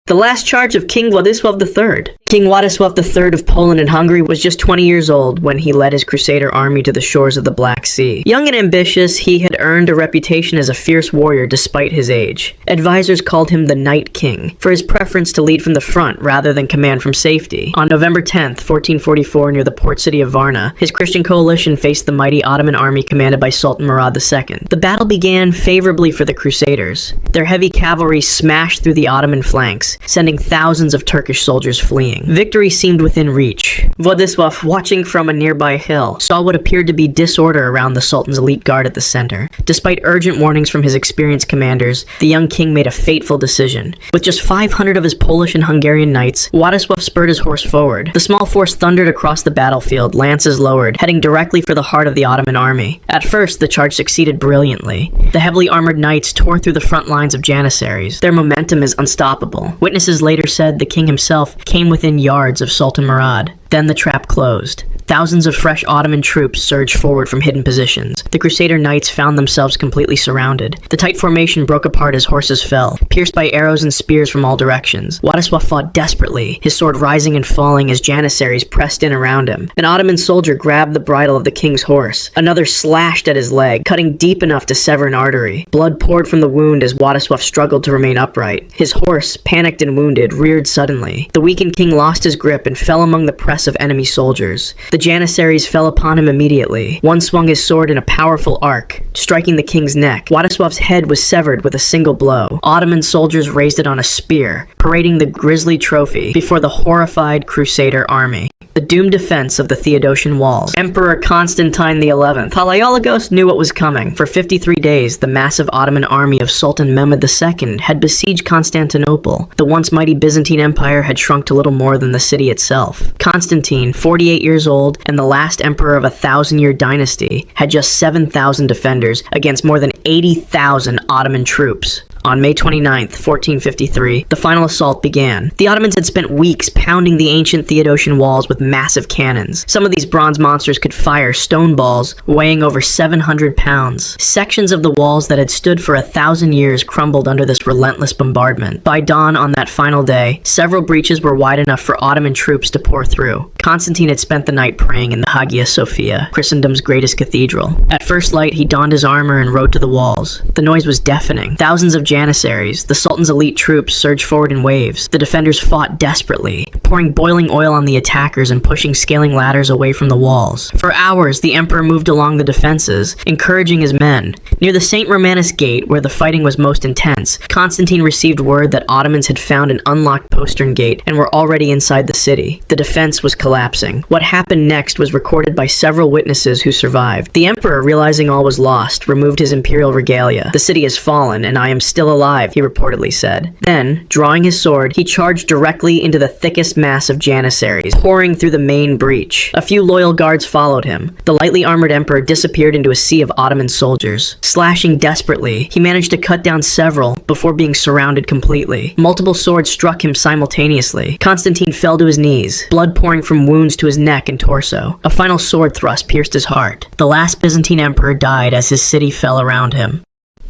The last charge of King Władysław III. King Władysław III of Poland and Hungary was just 20 years old when he led his crusader army to the shores of the Black Sea. Young and ambitious, he had earned a reputation as a fierce warrior despite his age. Advisors called him the Night King, for his preference to lead from the front rather than command from safety. On November 10th, 1444, near the port city of Varna, his Christian coalition faced the mighty Ottoman army commanded by Sultan Murad II. The battle began favorably for the Crusaders. Their heavy cavalry smashed through the Ottoman flanks, sending thousands of Turkish soldiers fleeing. Victory seemed within reach. Władysław, watching from a nearby hill, saw what appeared to be disorder around the Sultan's elite guard at the center. Despite urgent warnings from his experienced commanders, the young king made a fateful decision. With just 500 of his Polish and Hungarian knights, Władysław spurred his horse forward. The small force thundered across the battlefield, lances lowered, heading directly for the heart of the Ottoman army. At first, the charge succeeded brilliantly. The heavily armored knights tore through the front lines of janissaries. Their momentum is unstoppable. Witnesses later said the king himself came within yards of Sultan Murad. Then the trap closed. Thousands of fresh Ottoman troops surged forward from hidden positions. The Crusader knights found themselves completely surrounded. The tight formation broke apart as horses fell, pierced by arrows and spears from all directions. Władysław fought desperately, his sword rising and falling as janissaries pressed in around him. An Ottoman soldier grabbed the bridle of the king's horse. Another slashed at his leg, cutting deep enough to sever an artery. Blood poured from the wound as Władysław struggled to remain upright. His horse, panicked and wounded, reared suddenly. The weakened king lost his grip and fell among the press of enemy soldiers. The janissaries fell upon him immediately. One swung his sword in a powerful arc, striking the king's neck. Władysław's head was severed with a single blow. Ottoman soldiers raised it on a spear, parading the grisly trophy before the horrified Crusader army. The doomed defense of the Theodosian walls. Emperor Constantine XI, Palaiologos, knew what was coming. For 53 days, the massive Ottoman army of Sultan Mehmed II had besieged Constantinople. The once mighty Byzantine Empire had shrunk to little more than the city itself. Constantine, 48 years old and the last emperor of a 1,000-year dynasty, had just 7,000 defenders against more than 80,000 Ottoman troops. On May 29, 1453, the final assault began. The Ottomans had spent weeks pounding the ancient Theodosian walls with massive cannons. Some of these bronze monsters could fire stone balls weighing over 700 pounds. Sections of the walls that had stood for 1,000 years crumbled under this relentless bombardment. By dawn on that final day, several breaches were wide enough for Ottoman troops to pour through. Constantine had spent the night praying in the Hagia Sophia, Christendom's greatest cathedral. At first light, he donned his armor and rode to the walls. The noise was deafening. Thousands of janissaries, the Sultan's elite troops, surged forward in waves. The defenders fought desperately, pouring boiling oil on the attackers and pushing scaling ladders away from the walls. For hours, the emperor moved along the defenses, encouraging his men. Near the St. Romanus Gate, where the fighting was most intense, Constantine received word that Ottomans had found an unlocked postern gate and were already inside the city. The defense was collapsing. What happened next was recorded by several witnesses who survived. The emperor, realizing all was lost, removed his imperial regalia. "The city has fallen, and I am still alive," he reportedly said. Then, drawing his sword, he charged directly into the thickest mass of janissaries, pouring through the main breach. A few loyal guards followed him. The lightly armored emperor disappeared into a sea of Ottoman soldiers. Slashing desperately, he managed to cut down several before being surrounded completely. Multiple swords struck him simultaneously. Constantine fell to his knees, blood pouring from wounds to his neck and torso. A final sword thrust pierced his heart. The last Byzantine emperor died as his city fell around him.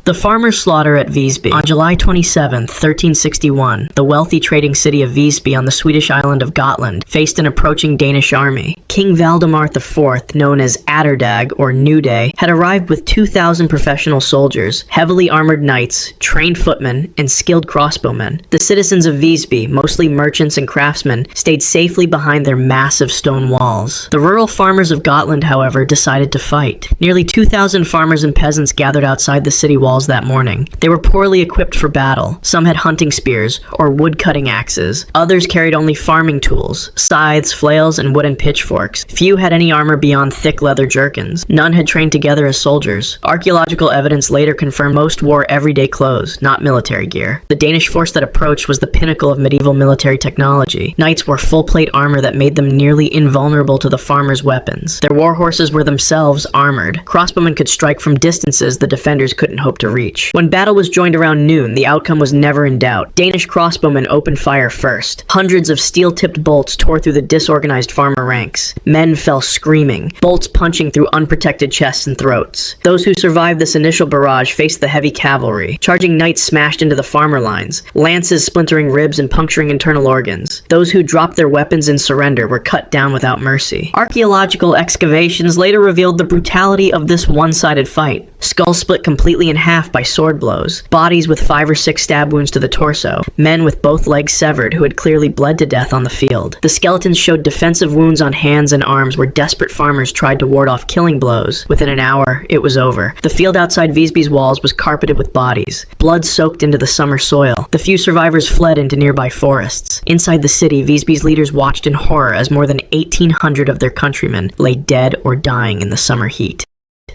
The farmer's slaughter at Visby. On July 27, 1361, the wealthy trading city of Visby on the Swedish island of Gotland faced an approaching Danish army. King Valdemar IV, known as Atterdag or New Day, had arrived with 2,000 professional soldiers, heavily armored knights, trained footmen, and skilled crossbowmen. The citizens of Visby, mostly merchants and craftsmen, stayed safely behind their massive stone walls. The rural farmers of Gotland, however, decided to fight. Nearly 2,000 farmers and peasants gathered outside the city walls that morning. They were poorly equipped for battle. Some had hunting spears or wood-cutting axes. Others carried only farming tools, scythes, flails, and wooden pitchforks. Few had any armor beyond thick leather jerkins. None had trained together as soldiers. Archaeological evidence later confirmed most wore everyday clothes, not military gear. The Danish force that approached was the pinnacle of medieval military technology. Knights wore full-plate armor that made them nearly invulnerable to the farmers' weapons. Their war horses were themselves armored. Crossbowmen could strike from distances the defenders couldn't hope hoped to reach. When battle was joined around noon, the outcome was never in doubt. Danish crossbowmen opened fire first. Hundreds of steel-tipped bolts tore through the disorganized farmer ranks. Men fell screaming, bolts punching through unprotected chests and throats. Those who survived this initial barrage faced the heavy cavalry. Charging knights smashed into the farmer lines, lances splintering ribs and puncturing internal organs. Those who dropped their weapons in surrender were cut down without mercy. Archaeological excavations later revealed the brutality of this one-sided fight. Skulls split completely in half by sword blows, bodies with 5 or 6 stab wounds to the torso, men with both legs severed who had clearly bled to death on the field. The skeletons showed defensive wounds on hands and arms where desperate farmers tried to ward off killing blows. Within an hour, it was over. The field outside Visby's walls was carpeted with bodies, blood soaked into the summer soil. The few survivors fled into nearby forests. Inside the city, Visby's leaders watched in horror as more than 1,800 of their countrymen lay dead or dying in the summer heat.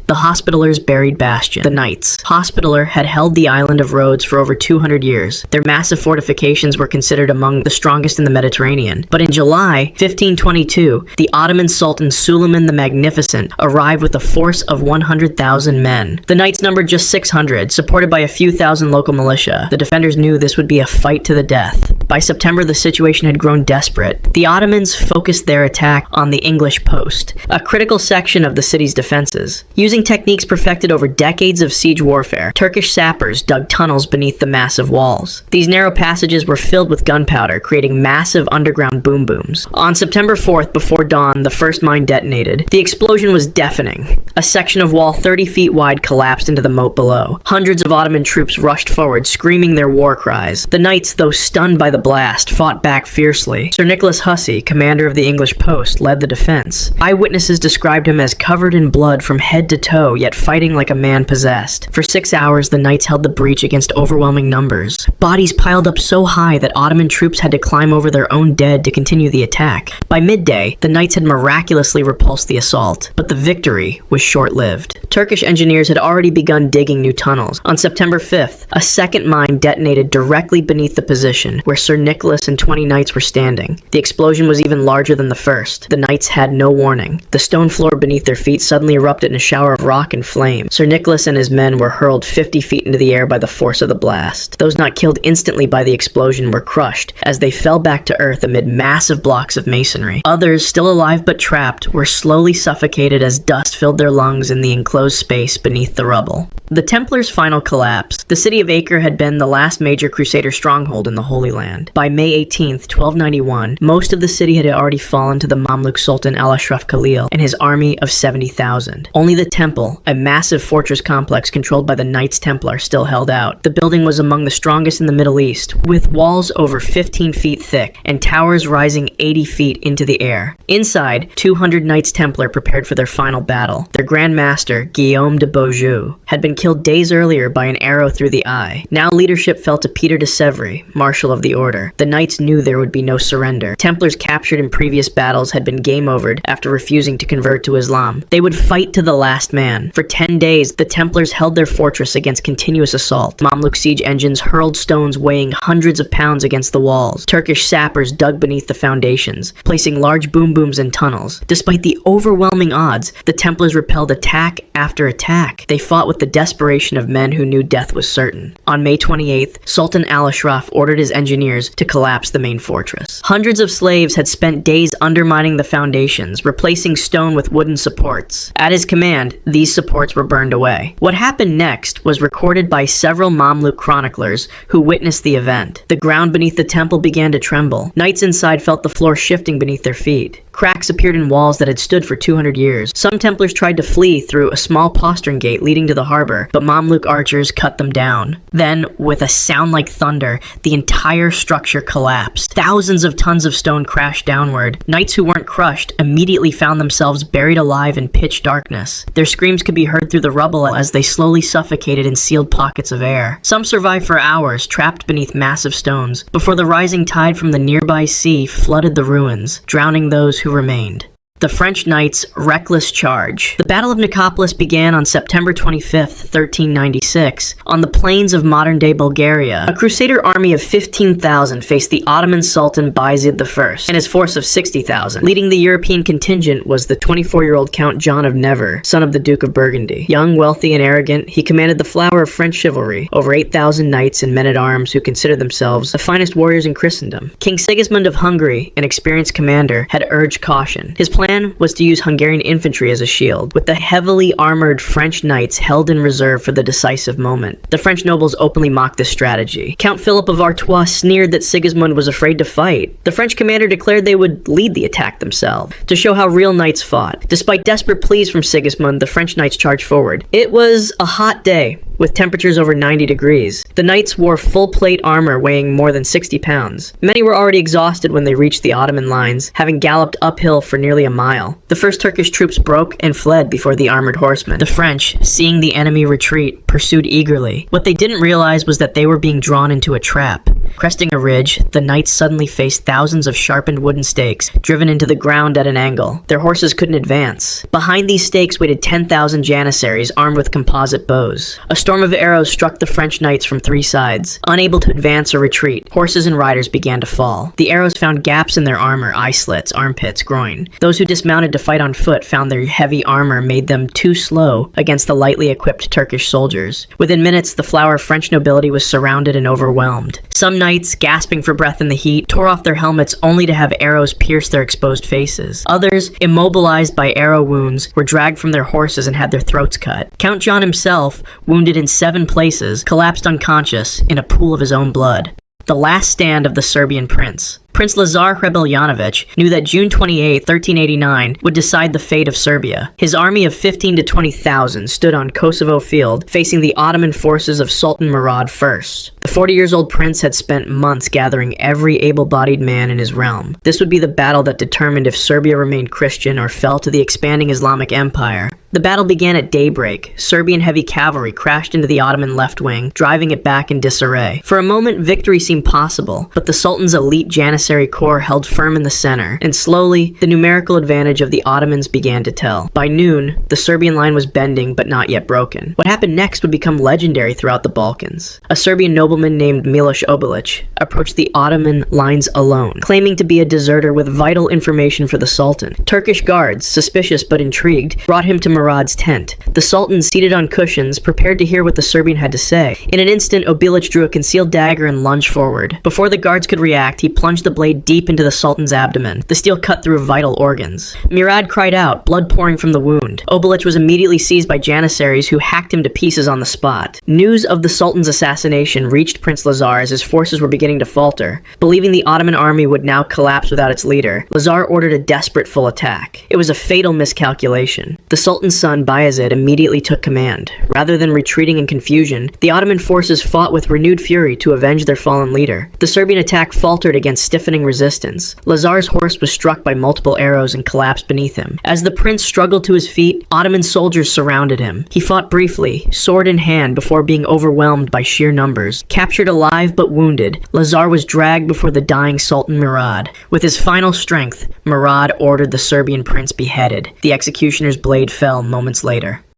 The Hospitallers buried Bastion. The Knights. Hospitaller had held the island of Rhodes for over 200 years. Their massive fortifications were considered among the strongest in the Mediterranean. But in July 1522, the Ottoman Sultan Suleiman the Magnificent arrived with a force of 100,000 men. The Knights numbered just 600, supported by a few thousand local militia. The defenders knew this would be a fight to the death. By September, the situation had grown desperate. The Ottomans focused their attack on the English post, a critical section of the city's defenses. Using techniques perfected over decades of siege warfare, Turkish sappers dug tunnels beneath the massive walls. These narrow passages were filled with gunpowder, creating massive underground boom booms. On September 4th, before dawn, the first mine detonated. The explosion was deafening. A section of wall 30 feet wide collapsed into the moat below. Hundreds of Ottoman troops rushed forward, screaming their war cries. The knights, though stunned by the blast, fought back fiercely. Sir Nicholas Hussey, commander of the English post, led the defense. Eyewitnesses described him as covered in blood from head to toe, yet fighting like a man possessed. For 6 hours, the knights held the breach against overwhelming numbers. Bodies piled up so high that Ottoman troops had to climb over their own dead to continue the attack. By midday, the knights had miraculously repulsed the assault, but the victory was short-lived. Turkish engineers had already begun digging new tunnels. On September 5th, a second mine detonated directly beneath the position where Sir Nicholas and 20 knights were standing. The explosion was even larger than the first. The knights had no warning. The stone floor beneath their feet suddenly erupted in a shower of rock and flame. Sir Nicholas and his men were hurled 50 feet into the air by the force of the blast. Those not killed instantly by the explosion were crushed as they fell back to earth amid massive blocks of masonry. Others, still alive but trapped, were slowly suffocated as dust filled their lungs in the enclosed space beneath the rubble. The Templars' final collapse. The city of Acre had been the last major Crusader stronghold in the Holy Land. By May 18th, 1291, most of the city had already fallen to the Mamluk Sultan Al-Ashraf Khalil and his army of 70,000. Only the temple, a massive fortress complex controlled by the Knights Templar, still held out. The building was among the strongest in the Middle East, with walls over 15 feet thick and towers rising 80 feet into the air. Inside, 200 Knights Templar prepared for their final battle. Their Grand Master, Guillaume de Beaujeu, had been killed days earlier by an arrow through the eye. Now leadership fell to Peter de Sèvres, Marshal of the Order. The Knights knew there would be no surrender. Templars captured in previous battles had been game-overed after refusing to convert to Islam. They would fight to the last man. For 10 days, the Templars held their fortress against continuous assault. Mamluk siege engines hurled stones weighing hundreds of pounds against the walls. Turkish sappers dug beneath the foundations, placing large boom booms in tunnels. Despite the overwhelming odds, the Templars repelled attack after attack. They fought with the desperation of men who knew death was certain. On May 28th, Sultan Al-Ashraf ordered his engineers to collapse the main fortress. Hundreds of slaves had spent days undermining the foundations, replacing stone with wooden supports. At his command, these supports were burned away. What happened next was recorded by several Mamluk chroniclers who witnessed the event. The ground beneath the temple began to tremble. Knights inside felt the floor shifting beneath their feet. Cracks appeared in walls that had stood for 200 years. Some Templars tried to flee through a small postern gate leading to the harbor, but Mamluk archers cut them down. Then, with a sound like thunder, the entire structure collapsed. Thousands of tons of stone crashed downward. Knights who weren't crushed immediately found themselves buried alive in pitch darkness. Their screams could be heard through the rubble as they slowly suffocated in sealed pockets of air. Some survived for hours, trapped beneath massive stones, before the rising tide from the nearby sea flooded the ruins, drowning those who remained. The French Knights' reckless charge. The Battle of Nicopolis began on September 25th, 1396, on the plains of modern-day Bulgaria. A crusader army of 15,000 faced the Ottoman Sultan Bayezid I and his force of 60,000. Leading the European contingent was the 24-year-old Count John of Nevers, son of the Duke of Burgundy. Young, wealthy, and arrogant, he commanded the flower of French chivalry, over 8,000 knights and men-at-arms who considered themselves the finest warriors in Christendom. King Sigismund of Hungary, an experienced commander, had urged caution. His plan was to use Hungarian infantry as a shield, with the heavily armored French knights held in reserve for the decisive moment. The French nobles openly mocked this strategy. Count Philip of Artois sneered that Sigismund was afraid to fight. The French commander declared they would lead the attack themselves, to show how real knights fought. Despite desperate pleas from Sigismund, the French knights charged forward. It was a hot day, with temperatures over 90 degrees. The knights wore full-plate armor weighing more than 60 pounds. Many were already exhausted when they reached the Ottoman lines, having galloped uphill for nearly a mile. The first Turkish troops broke and fled before the armored horsemen. The French, seeing the enemy retreat, pursued eagerly. What they didn't realize was that they were being drawn into a trap. Cresting a ridge, the knights suddenly faced thousands of sharpened wooden stakes, driven into the ground at an angle. Their horses couldn't advance. Behind these stakes waited 10,000 janissaries armed with composite bows. A storm of arrows struck the French knights from three sides. Unable to advance or retreat, horses and riders began to fall. The arrows found gaps in their armor, eye slits, armpits, groin. Those who dismounted to fight on foot found their heavy armor made them too slow against the lightly equipped Turkish soldiers. Within minutes, the flower of French nobility was surrounded and overwhelmed. Some knights, gasping for breath in the heat, tore off their helmets only to have arrows pierce their exposed faces. Others, immobilized by arrow wounds, were dragged from their horses and had their throats cut. Count John himself, wounded in 7 places, collapsed unconscious in a pool of his own blood. The last stand of the Serbian prince. Prince Lazar Hrebeljanović knew that June 28, 1389 would decide the fate of Serbia. His army of 15 to 20,000 stood on Kosovo Field, facing the Ottoman forces of Sultan Murad I. The 40-year-old prince had spent months gathering every able-bodied man in his realm. This would be the battle that determined if Serbia remained Christian or fell to the expanding Islamic Empire. The battle began at daybreak. Serbian heavy cavalry crashed into the Ottoman left wing, driving it back in disarray. For a moment, victory seemed possible, but the Sultan's elite Janissary corps held firm in the center, and slowly, the numerical advantage of the Ottomans began to tell. By noon, the Serbian line was bending, but not yet broken. What happened next would become legendary throughout the Balkans. A Serbian nobleman named Miloš Obilić approached the Ottoman lines alone, claiming to be a deserter with vital information for the Sultan. Turkish guards, suspicious but intrigued, brought him to Murad's tent. The Sultan, seated on cushions, prepared to hear what the Serbian had to say. In an instant, Obilić drew a concealed dagger and lunged forward. Before the guards could react, he plunged the blade deep into the Sultan's abdomen. The steel cut through vital organs. Murad cried out, blood pouring from the wound. Obilić was immediately seized by janissaries who hacked him to pieces on the spot. News of the Sultan's assassination reached Prince Lazar as his forces were beginning to falter. Believing the Ottoman army would now collapse without its leader, Lazar ordered a desperate full attack. It was a fatal miscalculation. The Sultan's son Bayezid immediately took command. Rather than retreating in confusion, the Ottoman forces fought with renewed fury to avenge their fallen leader. The Serbian attack faltered against stiffening resistance. Lazar's horse was struck by multiple arrows and collapsed beneath him. As the prince struggled to his feet, Ottoman soldiers surrounded him. He fought briefly, sword in hand, before being overwhelmed by sheer numbers. Captured alive but wounded, Lazar was dragged before the dying Sultan Murad. With his final strength, Murad ordered the Serbian prince beheaded. The executioner's blade fell moments later.